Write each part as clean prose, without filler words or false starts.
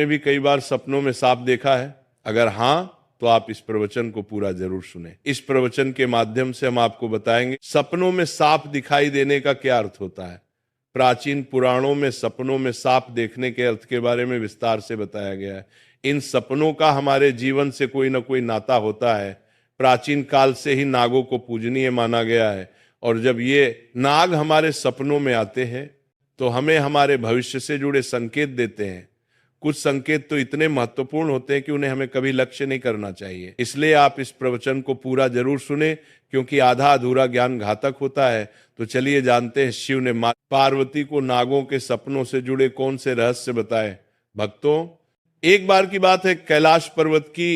ने भी कई बार सपनों में सांप देखा है? अगर हाँ, तो आप इस प्रवचन को पूरा जरूर सुने। इस प्रवचन के माध्यम से हम आपको बताएंगे सपनों में सांप दिखाई देने का क्या अर्थ होता है। प्राचीन पुराणों में सपनों में सांप देखने के अर्थ के बारे में विस्तार से बताया गया है। इन सपनों का हमारे जीवन से कोई ना कोई नाता होता है। प्राचीन काल से ही नागों को पूजनीय माना गया है, और जब ये नाग हमारे सपनों में आते हैं तो हमें हमारे भविष्य से जुड़े संकेत देते हैं। कुछ संकेत तो इतने महत्वपूर्ण होते हैं कि उन्हें हमें कभी लक्ष्य नहीं करना चाहिए। इसलिए आप इस प्रवचन को पूरा जरूर सुने, क्योंकि आधा अधूरा ज्ञान घातक होता है। तो चलिए जानते हैं शिव ने पार्वती को नागों के सपनों से जुड़े कौन से रहस्य बताए। भक्तों, एक बार की बात है, कैलाश पर्वत की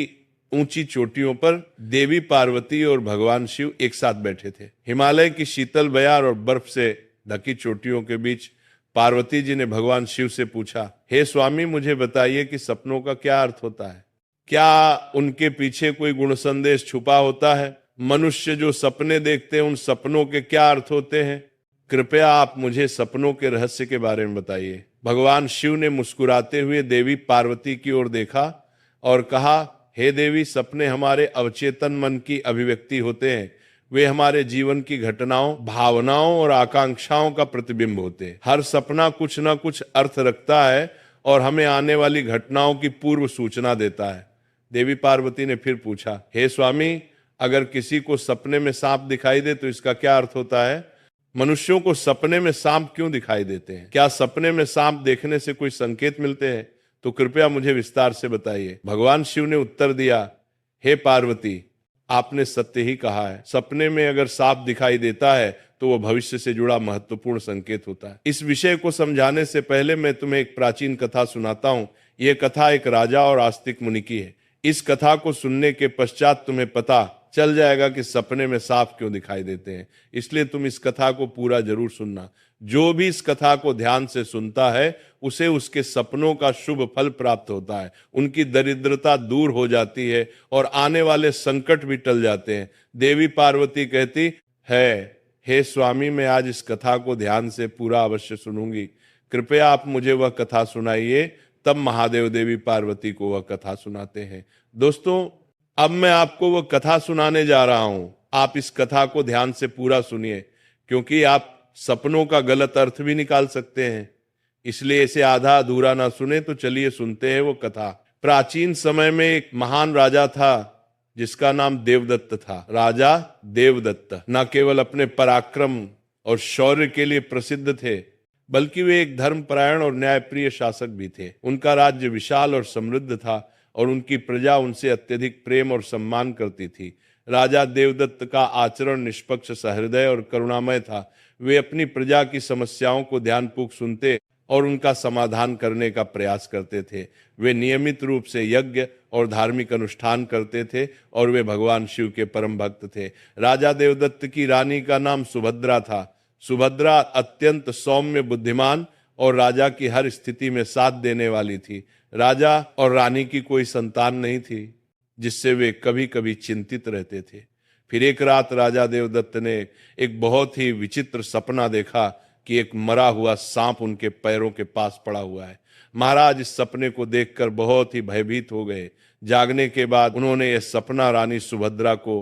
ऊंची चोटियों पर देवी पार्वती और भगवान शिव एक साथ बैठे थे। हिमालय की शीतल बयार और बर्फ से ढकी चोटियों के बीच पार्वती जी ने भगवान शिव से पूछा, हे स्वामी, मुझे बताइए कि सपनों का क्या अर्थ होता है? क्या उनके पीछे कोई गुण संदेश छुपा होता है? मनुष्य जो सपने देखते हैं, उन सपनों के क्या अर्थ होते हैं? कृपया आप मुझे सपनों के रहस्य के बारे में बताइए। भगवान शिव ने मुस्कुराते हुए देवी पार्वती की ओर देखा और कहा, हे देवी, सपने हमारे अवचेतन मन की अभिव्यक्ति होते हैं। वे हमारे जीवन की घटनाओं, भावनाओं और आकांक्षाओं का प्रतिबिंब होते हैं। हर सपना कुछ ना कुछ अर्थ रखता है और हमें आने वाली घटनाओं की पूर्व सूचना देता है। देवी पार्वती ने फिर पूछा, हे स्वामी, अगर किसी को सपने में सांप दिखाई दे तो इसका क्या अर्थ होता है? मनुष्यों को सपने में सांप क्यों दिखाई देते हैं? क्या सपने में सांप देखने से कोई संकेत मिलते हैं? तो कृपया मुझे विस्तार से बताइए। भगवान शिव ने उत्तर दिया, हे पार्वती, आपने सत्य ही कहा है। सपने में अगर सांप दिखाई देता है तो वह भविष्य से जुड़ा महत्वपूर्ण संकेत होता है। इस विषय को समझाने से पहले मैं तुम्हें एक प्राचीन कथा सुनाता हूं। यह कथा एक राजा और आस्तिक मुनि की है। इस कथा को सुनने के पश्चात तुम्हें पता चल जाएगा कि सपने में सांप क्यों दिखाई देते हैं। इसलिए तुम इस कथा को पूरा जरूर सुनना। जो भी इस कथा को ध्यान से सुनता है उसे उसके सपनों का शुभ फल प्राप्त होता है, उनकी दरिद्रता दूर हो जाती है और आने वाले संकट भी टल जाते हैं। देवी पार्वती कहती है, हे स्वामी, मैं आज इस कथा को ध्यान से पूरा अवश्य सुनूंगी। कृपया आप मुझे वह कथा सुनाइए। तब महादेव देवी पार्वती को वह कथा सुनाते हैं। दोस्तों, अब मैं आपको वह कथा सुनाने जा रहा हूं। आप इस कथा को ध्यान से पूरा सुनिए, क्योंकि आप सपनों का गलत अर्थ भी निकाल सकते हैं। इसलिए इसे आधा अधूरा ना सुने। तो चलिए सुनते हैं वो कथा। प्राचीन समय में एक महान राजा था जिसका नाम देवदत्त था। राजा देवदत्त न केवल अपने पराक्रम और शौर्य के लिए प्रसिद्ध थे, बल्कि वे एक धर्मपरायण और न्यायप्रिय शासक भी थे। उनका राज्य विशाल और समृद्ध था और उनकी प्रजा उनसे अत्यधिक प्रेम और सम्मान करती थी। राजा देवदत्त का आचरण निष्पक्ष, सहृदय और करुणामय था। वे अपनी प्रजा की समस्याओं को ध्यानपूर्वक सुनते और उनका समाधान करने का प्रयास करते थे। वे नियमित रूप से यज्ञ और धार्मिक अनुष्ठान करते थे और वे भगवान शिव के परम भक्त थे। राजा देवदत्त की रानी का नाम सुभद्रा था। सुभद्रा अत्यंत सौम्य, बुद्धिमान और राजा की हर स्थिति में साथ देने वाली थी। राजा और रानी की कोई संतान नहीं थी, जिससे वे कभी कभी चिंतित रहते थे। फिर एक रात राजा देवदत्त ने एक बहुत ही विचित्र सपना देखा कि एक मरा हुआ सांप उनके पैरों के पास पड़ा हुआ है। महाराज इस सपने को देखकर बहुत ही भयभीत हो गए। जागने के बाद उन्होंने यह सपना रानी सुभद्रा को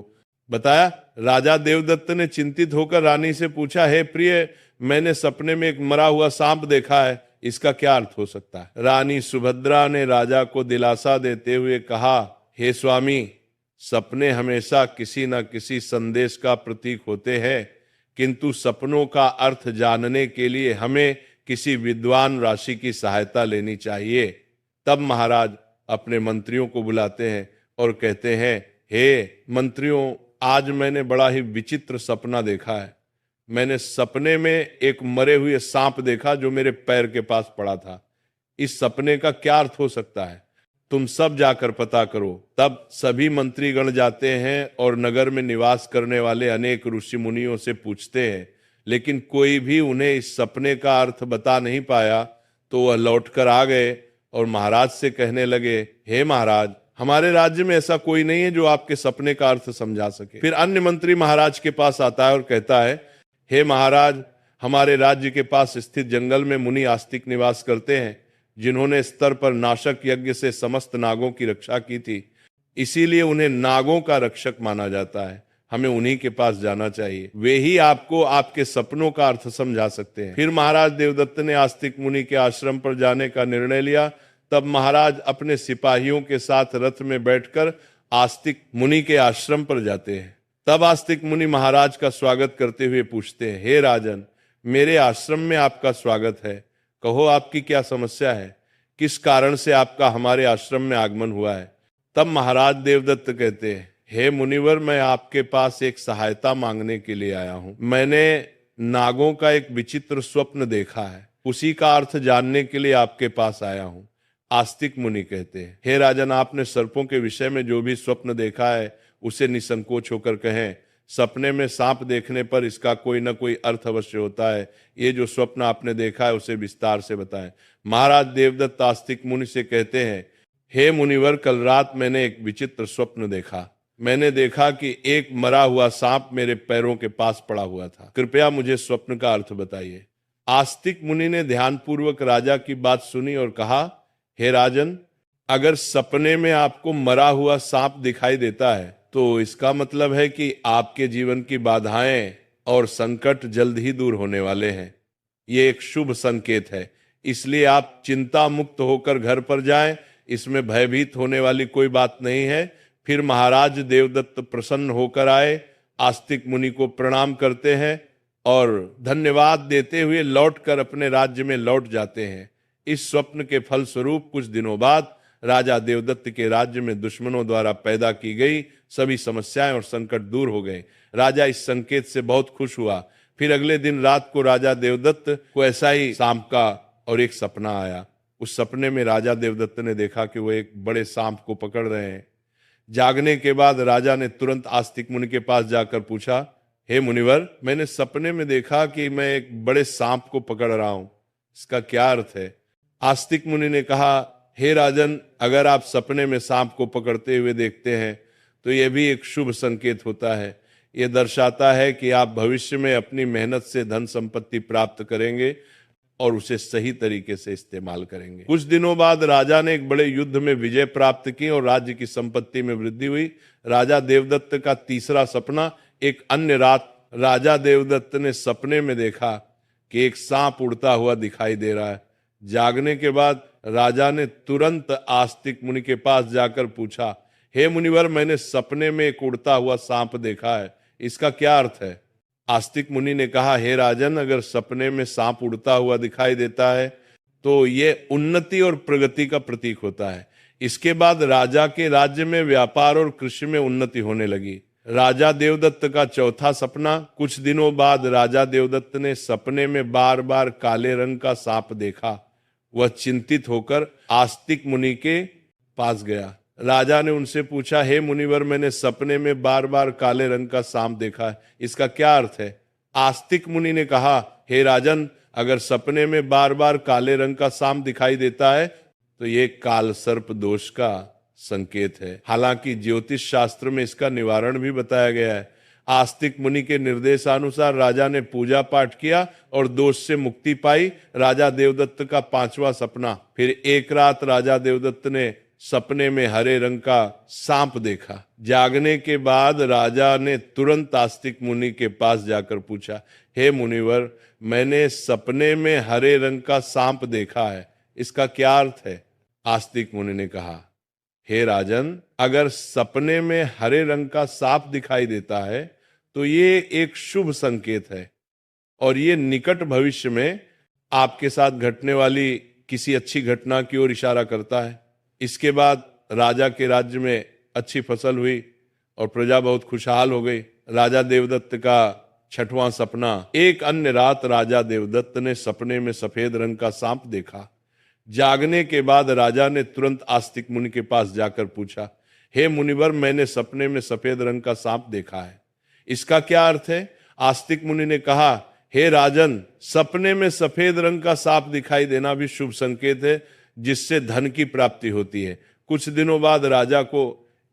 बताया। राजा देवदत्त ने चिंतित होकर रानी से पूछा, हे प्रिय, मैंने सपने में एक मरा हुआ सांप देखा है, इसका क्या अर्थ हो सकता है? रानी सुभद्रा ने राजा को दिलासा देते हुए कहा, हे स्वामी, सपने हमेशा किसी न किसी संदेश का प्रतीक होते हैं, किंतु सपनों का अर्थ जानने के लिए हमें किसी विद्वान राशि की सहायता लेनी चाहिए। तब महाराज अपने मंत्रियों को बुलाते हैं और कहते हैं, हे मंत्रियों, आज मैंने बड़ा ही विचित्र सपना देखा है। मैंने सपने में एक मरे हुए सांप देखा जो मेरे पैर के पास पड़ा था। इस सपने का क्या अर्थ हो सकता है? तुम सब जाकर पता करो। तब सभी मंत्रीगण जाते हैं और नगर में निवास करने वाले अनेक ऋषि मुनियों से पूछते हैं, लेकिन कोई भी उन्हें इस सपने का अर्थ बता नहीं पाया। तो वह लौटकर आ गए और महाराज से कहने लगे, हे महाराज, हमारे राज्य में ऐसा कोई नहीं है जो आपके सपने का अर्थ समझा सके। फिर अन्य मंत्री महाराज के पास आता है और कहता है, हे महाराज, हमारे राज्य के पास स्थित जंगल में मुनि आस्तिक निवास करते हैं जिन्होंने स्तर पर नाशक यज्ञ से समस्त नागों की रक्षा की थी, इसीलिए उन्हें नागों का रक्षक माना जाता है। हमें उन्हीं के पास जाना चाहिए, वे ही आपको आपके सपनों का अर्थ समझा सकते हैं। फिर महाराज देवदत्त ने आस्तिक मुनि के आश्रम पर जाने का निर्णय लिया। तब महाराज अपने सिपाहियों के साथ रथ में बैठकर आस्तिक मुनि के आश्रम पर जाते हैं। तब आस्तिक मुनि महाराज का स्वागत करते हुए पूछते हैं, हे राजन, मेरे आश्रम में आपका स्वागत है। कहो, आपकी क्या समस्या है? किस कारण से आपका हमारे आश्रम में आगमन हुआ है? तब महाराज देवदत्त कहते हैं, हे मुनिवर, मैं आपके पास एक सहायता मांगने के लिए आया हूं। मैंने नागों का एक विचित्र स्वप्न देखा है, उसी का अर्थ जानने के लिए आपके पास आया हूं। आस्तिक मुनि कहते हैं, हे राजन, आपने सर्पों के विषय में जो भी स्वप्न देखा है उसे निसंकोच होकर कहें। सपने में सांप देखने पर इसका कोई ना कोई अर्थ अवश्य होता है। ये जो स्वप्न आपने देखा है उसे विस्तार से बताएं। महाराज देवदत्त आस्तिक मुनि से कहते हैं, हे मुनिवर, कल रात मैंने एक विचित्र स्वप्न देखा। मैंने देखा कि एक मरा हुआ सांप मेरे पैरों के पास पड़ा हुआ था। कृपया मुझे स्वप्न का अर्थ बताइए। आस्तिक मुनि ने ध्यानपूर्वक राजा की बात सुनी और कहा, हे राजन, अगर सपने में आपको मरा हुआ सांप दिखाई देता है तो इसका मतलब है कि आपके जीवन की बाधाएं और संकट जल्द ही दूर होने वाले हैं। ये एक शुभ संकेत है, इसलिए आप चिंता मुक्त होकर घर पर जाएं। इसमें भयभीत होने वाली कोई बात नहीं है। फिर महाराज देवदत्त प्रसन्न होकर आए, आस्तिक मुनि को प्रणाम करते हैं और धन्यवाद देते हुए लौटकर अपने राज्य में लौट जाते हैं। इस स्वप्न के फलस्वरूप कुछ दिनों बाद राजा देवदत्त के राज्य में दुश्मनों द्वारा पैदा की गई सभी समस्याएं और संकट दूर हो गए। राजा इस संकेत से बहुत खुश हुआ। फिर अगले दिन रात को राजा देवदत्त को ऐसा ही सांप का और एक सपना आया। उस सपने में राजा देवदत्त ने देखा कि वो एक बड़े सांप को पकड़ रहे हैं। जागने के बाद राजा ने तुरंत आस्तिक मुनि के पास जाकर पूछा, हे मुनिवर, मैंने सपने में देखा कि मैं एक बड़े सांप को पकड़ रहा हूं, इसका क्या अर्थ है? आस्तिक मुनि ने कहा, हे राजन, अगर आप सपने में सांप को पकड़ते हुए देखते हैं तो यह भी एक शुभ संकेत होता है। यह दर्शाता है कि आप भविष्य में अपनी मेहनत से धन संपत्ति प्राप्त करेंगे और उसे सही तरीके से इस्तेमाल करेंगे। कुछ दिनों बाद राजा ने एक बड़े युद्ध में विजय प्राप्त की और राज्य की संपत्ति में वृद्धि हुई। राजा देवदत्त का तीसरा सपना, एक अन्य रात राजा देवदत्त ने सपने में देखा कि एक सांप उड़ता हुआ दिखाई दे रहा है। जागने के बाद राजा ने तुरंत आस्तिक मुनि के पास जाकर पूछा, हे मुनिवर, मैंने सपने में एक उड़ता हुआ सांप देखा है, इसका क्या अर्थ है? आस्तिक मुनि ने कहा, हे राजन, अगर सपने में सांप उड़ता हुआ दिखाई देता है तो ये उन्नति और प्रगति का प्रतीक होता है। इसके बाद राजा के राज्य में व्यापार और कृषि में उन्नति होने लगी। राजा देवदत्त का चौथा सपना, कुछ दिनों बाद राजा देवदत्त ने सपने में बार बार काले रंग का सांप देखा। वह चिंतित होकर आस्तिक मुनि के पास गया। राजा ने उनसे पूछा, हे मुनिवर, मैंने सपने में बार बार काले रंग का सांप देखा है, इसका क्या अर्थ है? आस्तिक मुनि ने कहा, हे राजन, अगर सपने में बार बार काले रंग का सांप दिखाई देता है तो ये काल सर्प दोष का संकेत है। हालांकि ज्योतिष शास्त्र में इसका निवारण भी बताया गया है। आस्तिक मुनि के निर्देशानुसार राजा ने पूजा पाठ किया और दोष से मुक्ति पाई। राजा देवदत्त का पांचवा सपना, फिर एक रात राजा देवदत्त ने सपने में हरे रंग का सांप देखा। जागने के बाद राजा ने तुरंत आस्तिक मुनि के पास जाकर पूछा, हे मुनिवर, मैंने सपने में हरे रंग का सांप देखा है, इसका क्या अर्थ है? आस्तिक मुनि ने कहा, हे राजन, अगर सपने में हरे रंग का सांप दिखाई देता है तो ये एक शुभ संकेत है और ये निकट भविष्य में आपके साथ घटने वाली किसी अच्छी घटना की ओर इशारा करता है। इसके बाद राजा के राज्य में अच्छी फसल हुई और प्रजा बहुत खुशहाल हो गई। राजा देवदत्त का छठवां सपना, एक अन्य रात राजा देवदत्त ने सपने में सफेद रंग का सांप देखा। जागने के बाद राजा ने तुरंत आस्तिक मुनि के पास जाकर पूछा, हे मुनिवर, मैंने सपने में सफेद रंग का सांप देखा है, इसका क्या अर्थ है? आस्तिक मुनि ने कहा, हे राजन, सपने में सफेद रंग का सांप दिखाई देना भी शुभ संकेत है, जिससे धन की प्राप्ति होती है। कुछ दिनों बाद राजा को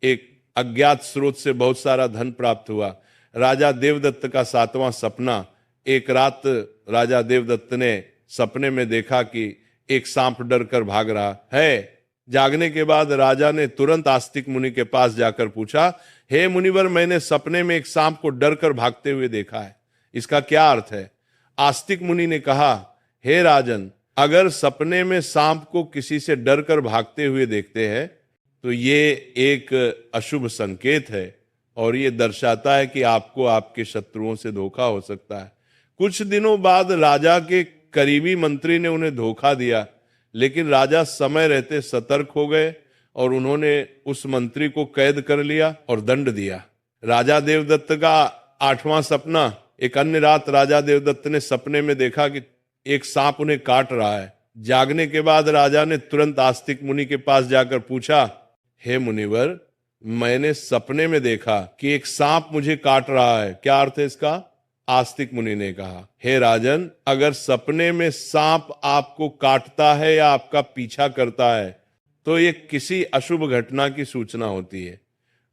एक अज्ञात स्रोत से बहुत सारा धन प्राप्त हुआ। राजा देवदत्त का सातवां सपना, एक रात राजा देवदत्त ने सपने में देखा कि एक सांप डर कर भाग रहा है। जागने के बाद राजा ने तुरंत आस्तिक मुनि के पास जाकर पूछा, हे मुनिवर, मैंने सपने में एक सांप को डर कर भागते हुए देखा है, इसका क्या अर्थ है? आस्तिक मुनि ने कहा, हे राजन, अगर सपने में सांप को किसी से डर कर भागते हुए देखते हैं तो ये एक अशुभ संकेत है और ये दर्शाता है कि आपको आपके शत्रुओं से धोखा हो सकता है। कुछ दिनों बाद राजा के करीबी मंत्री ने उन्हें धोखा दिया, लेकिन राजा समय रहते सतर्क हो गए और उन्होंने उस मंत्री को कैद कर लिया और दंड दिया। राजा देवदत्त का 8वां सपना। एक अन्य रात राजा देवदत्त ने सपने में देखा कि एक सांप उन्हें काट रहा है। जागने के बाद राजा ने तुरंत आस्तिक मुनि के पास जाकर पूछा, हे मुनिवर, मैंने सपने में देखा कि एक सांप मुझे काट रहा है, क्या अर्थ है इसका? आस्तिक मुनि ने कहा, हे राजन, अगर सपने में सांप आपको काटता है या आपका पीछा करता है तो ये किसी अशुभ घटना की सूचना होती है।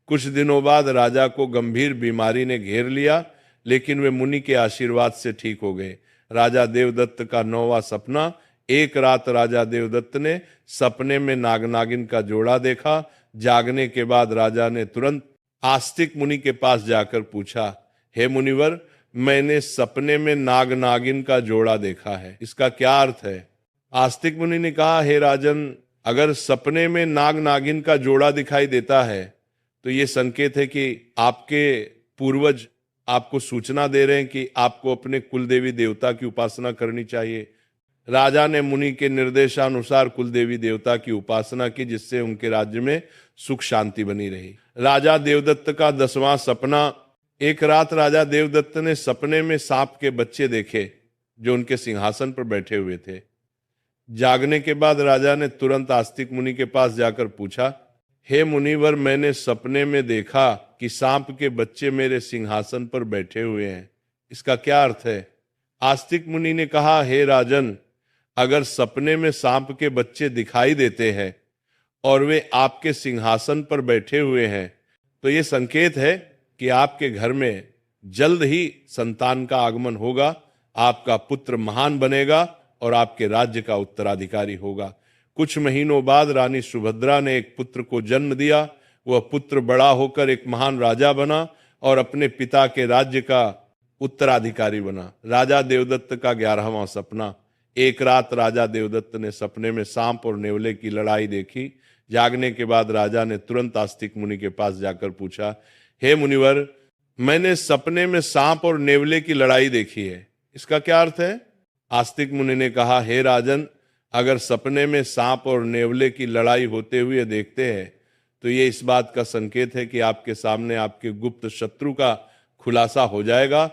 कुछ दिनों बाद राजा को गंभीर बीमारी ने घेर लिया, लेकिन वे मुनि के आशीर्वाद से ठीक हो गए। राजा देवदत्त का 9वां सपना। एक रात राजा देवदत्त ने सपने में नाग नागिन का जोड़ा देखा। जागने के बाद राजा ने तुरंत आस्तिक मुनि के पास जाकर पूछा, हे मुनिवर, मैंने सपने में नाग नागिन का जोड़ा देखा है, इसका क्या अर्थ है? आस्तिक मुनि ने कहा, हे राजन, अगर सपने में नाग नागिन का जोड़ा दिखाई देता है तो ये संकेत है कि आपके पूर्वज आपको सूचना दे रहे हैं कि आपको अपने कुल देवी देवता की उपासना करनी चाहिए। राजा ने मुनि के निर्देशानुसार कुल देवी देवता की उपासना की, जिससे उनके राज्य में सुख शांति बनी रही। राजा देवदत्त का 10वां सपना। एक रात राजा देवदत्त ने सपने में सांप के बच्चे देखे जो उनके सिंहासन पर बैठे हुए थे। जागने के बाद राजा ने तुरंत आस्तिक मुनि के पास जाकर पूछा, हे मुनिवर, मैंने सपने में देखा कि सांप के बच्चे मेरे सिंहासन पर बैठे हुए हैं, इसका क्या अर्थ है? आस्तिक मुनि ने कहा, हे राजन, अगर सपने में सांप के बच्चे दिखाई देते हैं और वे आपके सिंहासन पर बैठे हुए हैं तो ये संकेत है कि आपके घर में जल्द ही संतान का आगमन होगा, आपका पुत्र महान बनेगा और आपके राज्य का उत्तराधिकारी होगा। कुछ महीनों बाद रानी सुभद्रा ने एक पुत्र को जन्म दिया। वह पुत्र बड़ा होकर एक महान राजा बना और अपने पिता के राज्य का उत्तराधिकारी बना। राजा देवदत्त का 11वां सपना। एक रात राजा देवदत्त ने सपने में सांप और नेवले की लड़ाई देखी। जागने के बाद राजा ने तुरंत आस्तिक मुनि के पास जाकर पूछा, हे मुनिवर, मैंने सपने में सांप और नेवले की लड़ाई देखी है, इसका क्या अर्थ है? आस्तिक मुनि ने कहा, हे राजन, अगर सपने में सांप और नेवले की लड़ाई होते हुए देखते हैं तो ये इस बात का संकेत है कि आपके सामने आपके गुप्त शत्रु का खुलासा हो जाएगा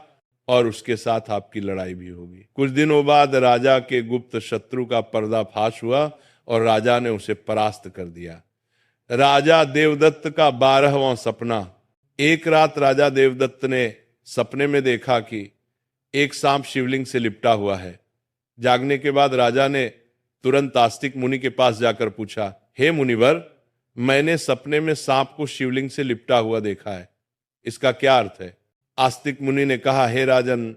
और उसके साथ आपकी लड़ाई भी होगी। कुछ दिनों बाद राजा के गुप्त शत्रु का पर्दाफाश हुआ और राजा ने उसे परास्त कर दिया। राजा देवदत्त का 12वां सपना। एक रात राजा देवदत्त ने सपने में देखा कि एक सांप शिवलिंग से लिपटा हुआ है। जागने के बाद राजा ने तुरंत आस्तिक मुनि के पास जाकर पूछा, हे मुनिवर, मैंने सपने में सांप को शिवलिंग से लिपटा हुआ देखा है, इसका क्या अर्थ है? आस्तिक मुनि ने कहा, हे राजन,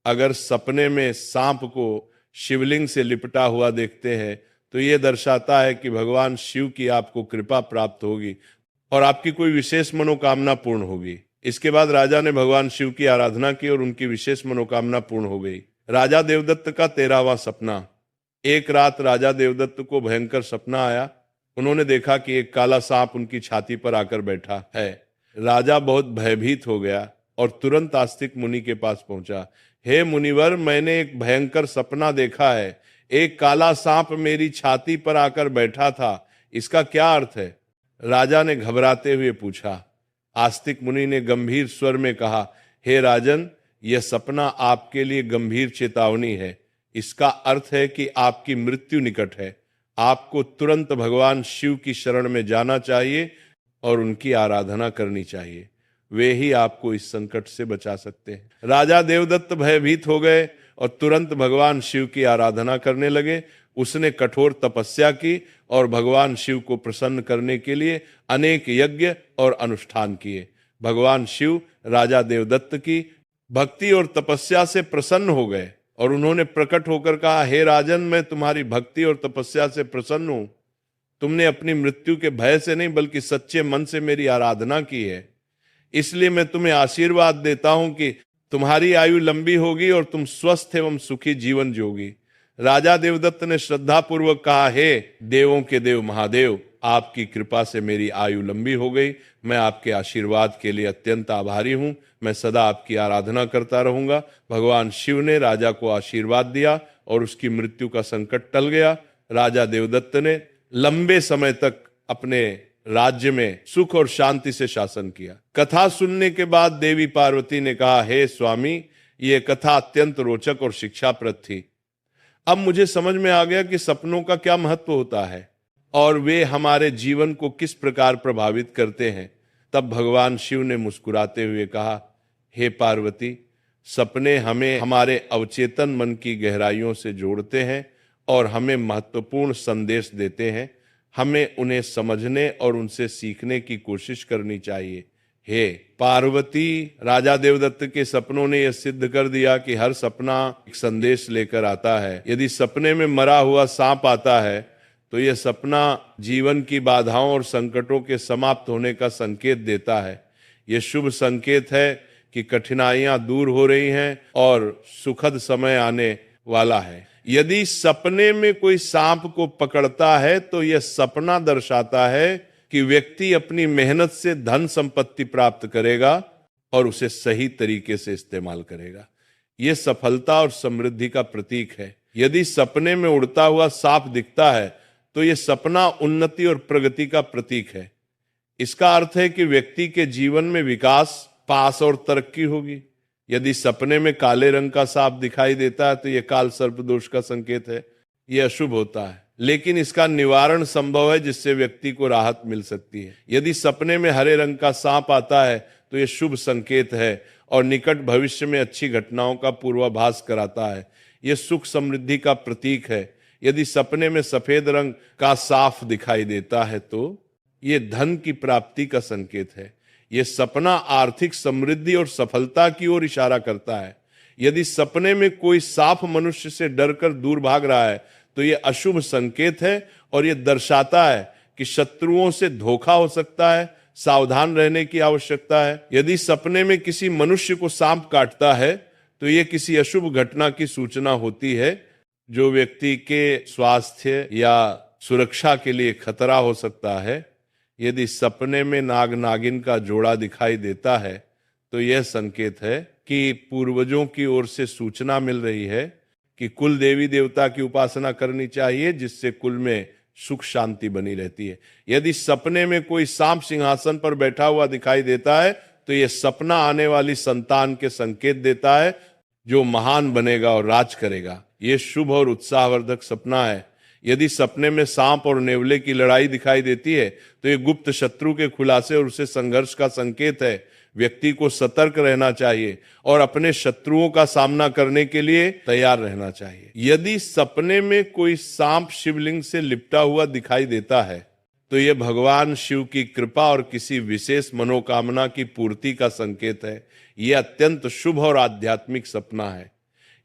अगर सपने में सांप को शिवलिंग से लिपटा हुआ देखते हैं तो यह दर्शाता है कि भगवान शिव की आपको कृपा प्राप्त होगी और आपकी कोई विशेष मनोकामना पूर्ण होगी। इसके बाद राजा ने भगवान शिव की आराधना की और उनकी विशेष मनोकामना पूर्ण हो गई। राजा देवदत्त का 13वां सपना। एक रात राजा देवदत्त को भयंकर सपना आया। उन्होंने देखा कि एक काला सांप उनकी छाती पर आकर बैठा है। राजा बहुत भयभीत हो गया और तुरंत आस्तिक मुनि के पास पहुंचा। हे मुनिवर, मैंने एक भयंकर सपना देखा है, एक काला सांप मेरी छाती पर आकर बैठा था, इसका क्या अर्थ है? राजा ने घबराते हुए पूछा। आस्तिक मुनि ने गंभीर स्वर में कहा, हे राजन, यह सपना आपके लिए गंभीर चेतावनी है। इसका अर्थ है कि आपकी मृत्यु निकट है। आपको तुरंत भगवान शिव की शरण में जाना चाहिए और उनकी आराधना करनी चाहिए, वे ही आपको इस संकट से बचा सकते हैं। राजा देवदत्त भयभीत हो गए और तुरंत भगवान शिव की आराधना करने लगे। उसने कठोर तपस्या की और भगवान शिव को प्रसन्न करने के लिए अनेक यज्ञ और अनुष्ठान किए। भगवान शिव राजा देवदत्त की भक्ति और तपस्या से प्रसन्न हो गए और उन्होंने प्रकट होकर कहा, हे राजन, मैं तुम्हारी भक्ति और तपस्या से प्रसन्न हूं। तुमने अपनी मृत्यु के भय से नहीं बल्कि सच्चे मन से मेरी आराधना की है, इसलिए मैं तुम्हें आशीर्वाद देता हूं कि तुम्हारी आयु लंबी होगी और तुम स्वस्थ एवं सुखी जीवन जियोगी। राजा देवदत्त ने श्रद्धा पूर्वक कहा, हे देवों के देव महादेव, आपकी कृपा से मेरी आयु लंबी हो गई। मैं आपके आशीर्वाद के लिए अत्यंत आभारी हूं। मैं सदा आपकी आराधना करता रहूंगा। भगवान शिव ने राजा को आशीर्वाद दिया और उसकी मृत्यु का संकट टल गया। राजा देवदत्त ने लंबे समय तक अपने राज्य में सुख और शांति से शासन किया। कथा सुनने के बाद देवी पार्वती ने कहा, हे स्वामी, ये कथा अत्यंत रोचक और शिक्षाप्रद थी। अब मुझे समझ में आ गया कि सपनों का क्या महत्व होता है और वे हमारे जीवन को किस प्रकार प्रभावित करते हैं। तब भगवान शिव ने मुस्कुराते हुए कहा, हे पार्वती, सपने हमें हमारे अवचेतन मन की गहराइयों से जोड़ते हैं और हमें महत्वपूर्ण संदेश देते हैं। हमें उन्हें समझने और उनसे सीखने की कोशिश करनी चाहिए। हे पार्वती, राजा देवदत्त के सपनों ने यह सिद्ध कर दिया कि हर सपना एक संदेश लेकर आता है। यदि सपने में मरा हुआ सांप आता है तो यह सपना जीवन की बाधाओं और संकटों के समाप्त होने का संकेत देता है। यह शुभ संकेत है कि कठिनाइयां दूर हो रही हैं और सुखद समय आने वाला है। यदि सपने में कोई सांप को पकड़ता है तो यह सपना दर्शाता है कि व्यक्ति अपनी मेहनत से धन संपत्ति प्राप्त करेगा और उसे सही तरीके से इस्तेमाल करेगा। यह सफलता और समृद्धि का प्रतीक है। यदि सपने में उड़ता हुआ सांप दिखता है तो यह सपना उन्नति और प्रगति का प्रतीक है। इसका अर्थ है कि व्यक्ति के जीवन में विकास, पास और तरक्की होगी। यदि सपने में काले रंग का सांप दिखाई देता है तो यह काल सर्प दोष का संकेत है। यह अशुभ होता है, लेकिन इसका निवारण संभव है जिससे व्यक्ति को राहत मिल सकती है। यदि सपने में हरे रंग का सांप आता है तो यह शुभ संकेत है और निकट भविष्य में अच्छी घटनाओं का पूर्वाभास कराता है। यह सुख समृद्धि का प्रतीक है। यदि सपने में सफेद रंग का सांप दिखाई देता है तो यह धन की प्राप्ति का संकेत है। यह सपना आर्थिक समृद्धि और सफलता की ओर इशारा करता है। यदि सपने में कोई सांप मनुष्य से डरकर दूर भाग रहा है तो यह अशुभ संकेत है और यह दर्शाता है कि शत्रुओं से धोखा हो सकता है। सावधान रहने की आवश्यकता है। यदि सपने में किसी मनुष्य को सांप काटता है तो यह किसी अशुभ घटना की सूचना होती है जो व्यक्ति के स्वास्थ्य या सुरक्षा के लिए खतरा हो सकता है। यदि सपने में नाग नागिन का जोड़ा दिखाई देता है तो यह संकेत है कि पूर्वजों की ओर से सूचना मिल रही है कि कुल देवी देवता की उपासना करनी चाहिए, जिससे कुल में सुख शांति बनी रहती है। यदि सपने में कोई सांप सिंहासन पर बैठा हुआ दिखाई देता है तो यह सपना आने वाली संतान के संकेत देता है जो महान बनेगा और राज करेगा। यह शुभ और उत्साहवर्धक सपना है। यदि सपने में सांप और नेवले की लड़ाई दिखाई देती है तो यह गुप्त शत्रु के खुलासे और उससे संघर्ष का संकेत है। व्यक्ति को सतर्क रहना चाहिए और अपने शत्रुओं का सामना करने के लिए तैयार रहना चाहिए। यदि सपने में कोई सांप शिवलिंग से लिपटा हुआ दिखाई देता है तो यह भगवान शिव की कृपा और किसी विशेष मनोकामना की पूर्ति का संकेत है। यह अत्यंत शुभ और आध्यात्मिक सपना है।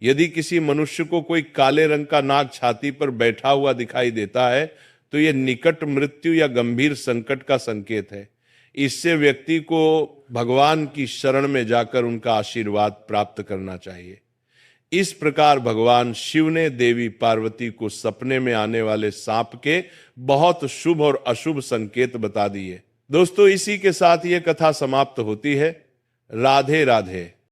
यदि किसी मनुष्य को कोई काले रंग का नाग छाती पर बैठा हुआ दिखाई देता है तो यह निकट मृत्यु या गंभीर संकट का संकेत है। इससे व्यक्ति को भगवान की शरण में जाकर उनका आशीर्वाद प्राप्त करना चाहिए। इस प्रकार भगवान शिव ने देवी पार्वती को सपने में आने वाले सांप के बहुत शुभ और अशुभ संकेत बता दिए। दोस्तों, इसी के साथ ये कथा समाप्त होती है। राधे राधे।